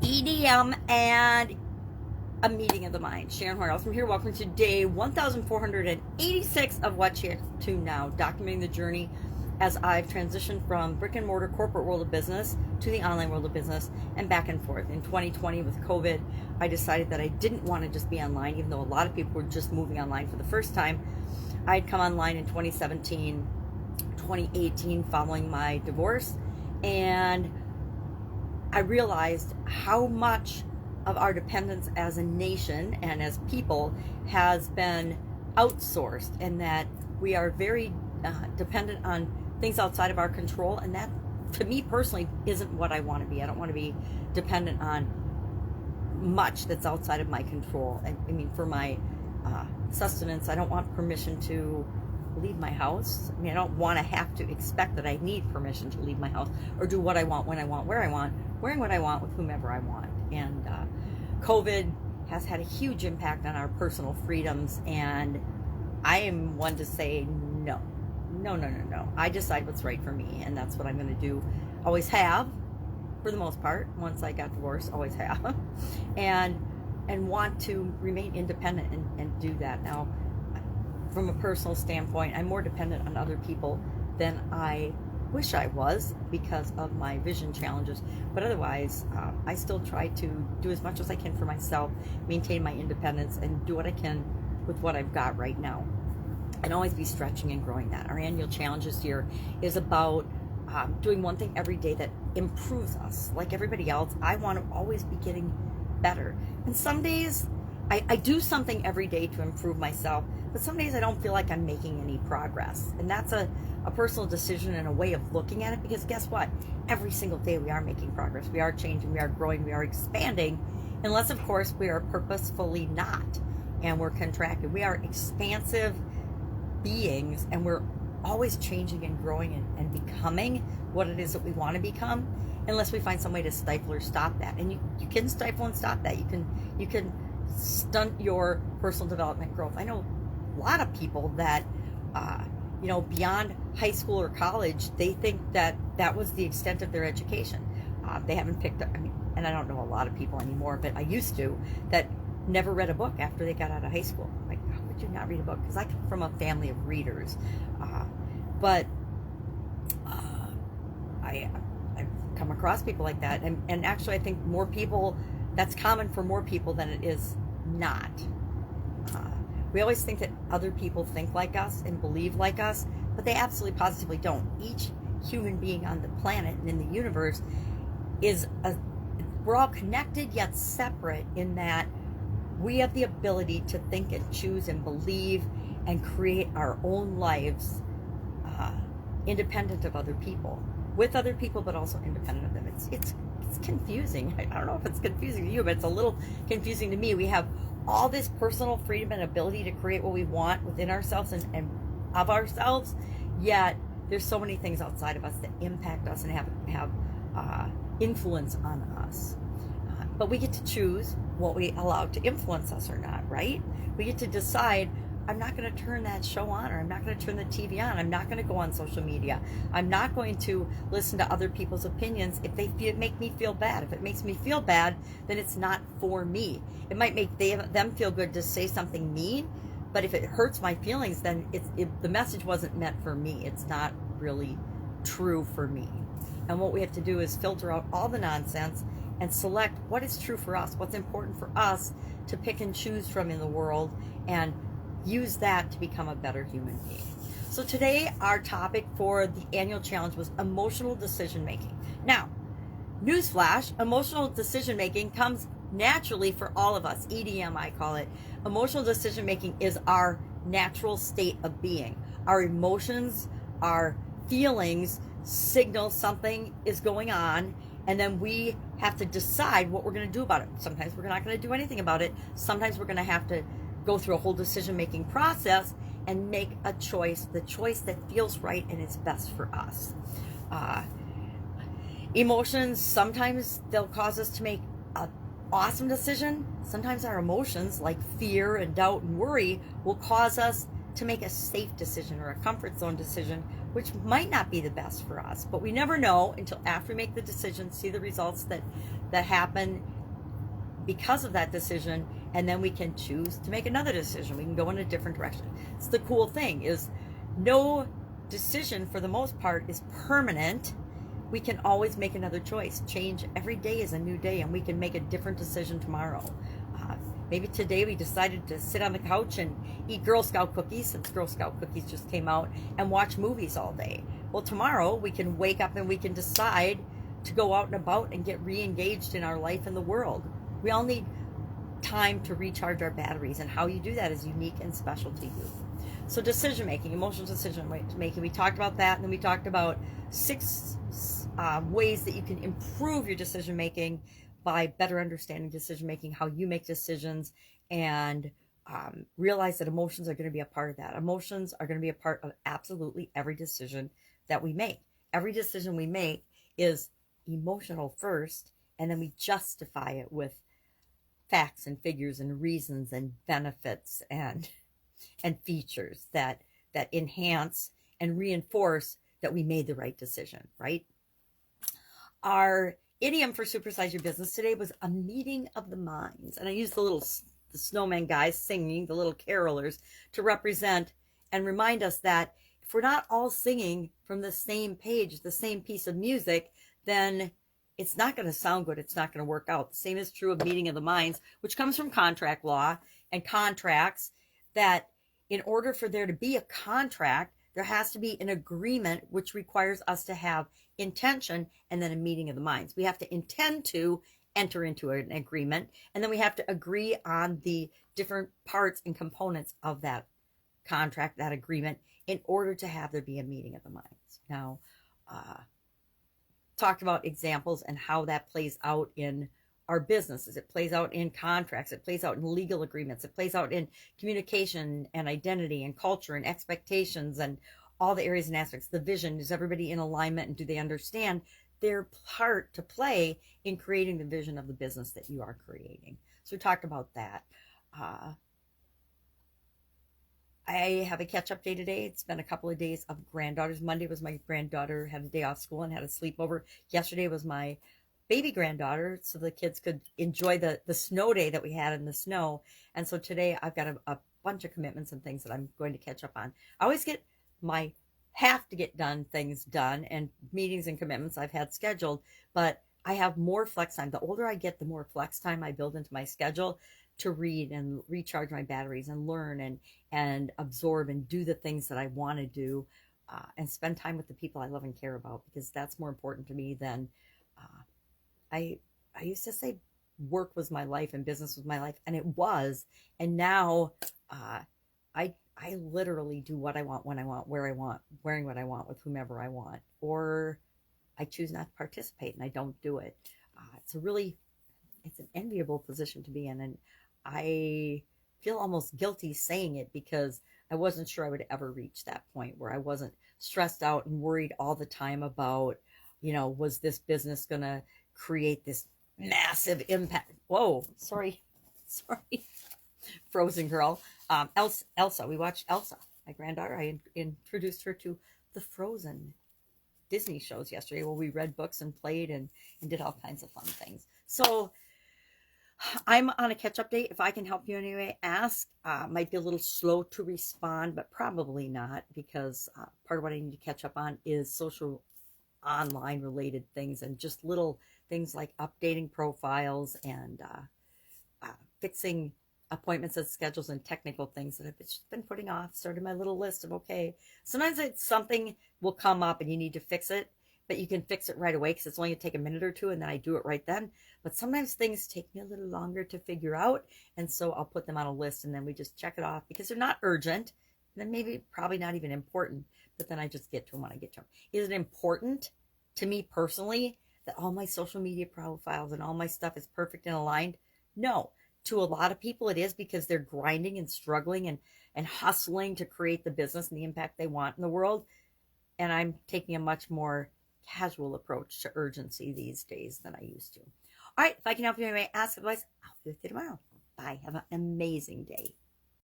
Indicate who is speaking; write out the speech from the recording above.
Speaker 1: EDM and a meeting of the mind. Sharon Horne-Ellstrom here. Welcome to day 1486 of What You To Now, documenting the journey as I've transitioned from brick and mortar corporate world of business to the online world of business and back and forth. In 2020 with COVID, I decided that I didn't want to just be online, even though a lot of people were just moving online for the first time. I'd come online in 2017, 2018 following my divorce, and I realized how much of our dependence as a nation and as people has been outsourced, and that we are very dependent on things outside of our control, and that, to me personally, isn't what I want to be. I don't want to be dependent on much that's outside of my control. And I mean, for my sustenance, I don't want permission to leave my house. I mean, I don't want to have to expect that I need permission to leave my house or do what I want, when I want, where I want, wearing what I want, with whomever I want. And COVID has had a huge impact on our personal freedoms, and I am one to say no. I decide what's right for me, and that's what I'm going to do. Always have, for the most part. Once I got divorced, always have, and want to remain independent and do that. Now, from a personal standpoint, I'm more dependent on other people than I wish I was because of my vision challenges. But otherwise, I still try to do as much as I can for myself, maintain my independence, and do what I can with what I've got right now, and always be stretching and growing that. Our annual challenge this year is about doing one thing every day that improves us. Like everybody else, I want to always be getting better. And some days I do something every day to improve myself, but some days I don't feel like I'm making any progress. And that's a personal decision and a way of looking at it, because guess what? Every single day we are making progress. We are changing, we are growing, we are expanding, unless, of course, we are purposefully not, and we're contracted. We are expansive beings, and we're always changing and growing and becoming what it is that we want to become, unless we find some way to stifle or stop that. And you can stifle and stop that. You can stunt your personal development growth. I know a lot of people that beyond high school or college, they think that that was the extent of their education. They haven't picked up, and I don't know a lot of people anymore, but I used to, that never read a book after they got out of high school. Like, how would you not read a book? Because I come from a family of readers. I've come across people like that, and actually I think more people, that's common for more people than it is not. We always think that other people think like us and believe like us, but they absolutely positively don't. Each human being on the planet and in the universe we're all connected yet separate, in that we have the ability to think and choose and believe and create our own lives, independent of other people, with other people, but also independent of them. It's confusing. I don't know if it's confusing to you, but it's a little confusing to me. We have all this personal freedom and ability to create what we want within ourselves and of ourselves, yet there's so many things outside of us that impact us and have influence on us. But we get to choose what we allow to influence us or not, right? We get to decide, I'm not going to turn that show on, or I'm not going to turn the TV on. I'm not going to go on social media. I'm not going to listen to other people's opinions if they make me feel bad. If it makes me feel bad, then it's not for me. It might make them feel good to say something mean, but if it hurts my feelings, then the message wasn't meant for me. It's not really true for me. And what we have to do is filter out all the nonsense and select what is true for us, what's important for us to pick and choose from in the world, and use that to become a better human being. So today, our topic for the annual challenge was emotional decision making. Now, newsflash, emotional decision making comes naturally for all of us. EDM, I call it. Emotional decision making is our natural state of being. Our emotions, our feelings signal something is going on, and then we have to decide what we're going to do about it. Sometimes we're not going to do anything about it. Sometimes we're going to have to go through a whole decision-making process and make a choice, the choice that feels right and is best for us. Emotions, sometimes they'll cause us to make an awesome decision. Sometimes our emotions, like fear and doubt and worry, will cause us to make a safe decision or a comfort zone decision, which might not be the best for us. But we never know until after we make the decision, see the results that happen, because of that decision, and then we can choose to make another decision. We can go in a different direction. It's the cool thing is no decision for the most part is permanent. We can always make another choice. Change every day is a new day, and we can make a different decision tomorrow. Maybe today we decided to sit on the couch and eat Girl Scout cookies, since Girl Scout cookies just came out, and watch movies all day. Well, tomorrow we can wake up and we can decide to go out and about and get re-engaged in our life and the world. We all need time to recharge our batteries, and how you do that is unique and special to you. So decision making, emotional decision making, we talked about that, and then we talked about 6 ways that you can improve your decision making by better understanding decision making, how you make decisions, and realize that emotions are going to be a part of that. Emotions are going to be a part of absolutely every decision that we make. Every decision we make is emotional first, and then we justify it with facts and figures and reasons and benefits and features that enhance and reinforce that we made the right decision, right? Our idiom for Supersize Your Business today was a meeting of the minds. And I used the snowman guys singing, the little carolers, to represent and remind us that if we're not all singing from the same page, the same piece of music, then it's not going to sound good. It's not going to work out. The same is true of meeting of the minds, which comes from contract law and contracts, that in order for there to be a contract, there has to be an agreement, which requires us to have intention and then a meeting of the minds. We have to intend to enter into an agreement, and then we have to agree on the different parts and components of that contract, that agreement, in order to have there be a meeting of the minds. Now, talked about examples and how that plays out in our businesses. It plays out in contracts. It plays out in legal agreements. It plays out in communication and identity and culture and expectations and all the areas and aspects. The vision, is everybody in alignment, and do they understand their part to play in creating the vision of the business that you are creating? So we talked about that. I have a catch-up day today. It's been a couple of days of granddaughters. Monday was my granddaughter had a day off school and had a sleepover. Yesterday was my baby granddaughter, so the kids could enjoy the snow day that we had in the snow. And so today I've got a bunch of commitments and things that I'm going to catch up on. I always get my have to get done things done, and meetings and commitments I've had scheduled, but I have more flex time. The older I get, the more flex time I build into my schedule to read and recharge my batteries and learn and absorb and do the things that I want to do, and spend time with the people I love and care about, because that's more important to me than I used to say work was my life and business was my life, and it was. And now I literally do what I want, when I want, where I want, wearing what I want, with whomever I want, or I choose not to participate and I don't do it. It's an enviable position to be in, and I feel almost guilty saying it, because I wasn't sure I would ever reach that point where I wasn't stressed out and worried all the time about, was this business going to create this massive impact? Whoa, sorry. Frozen girl. Elsa, we watched Elsa, my granddaughter. I introduced her to the Frozen Disney shows yesterday, where we read books and played and did all kinds of fun things. So I'm on a catch-up date. If I can help you anyway, ask. Might be a little slow to respond, but probably not, because part of what I need to catch up on is social online related things, and just little things like updating profiles and fixing appointments and schedules and technical things that I've just been putting off. Started my little list of, okay, sometimes something will come up and you need to fix it, but you can fix it right away because it's only going to take a minute or two, and then I do it right then. But sometimes things take me a little longer to figure out, and so I'll put them on a list, and then we just check it off because they're not urgent, and then maybe probably not even important, but then I just get to them when I get to them. Is it important to me personally that all my social media profiles and all my stuff is perfect and aligned? No. To a lot of people it is, because they're grinding and struggling and hustling to create the business and the impact they want in the world. And I'm taking a much more casual approach to urgency these days than I used to. All right, if I can help you anyway, ask advice. I'll be with you tomorrow. Bye. Have an amazing day.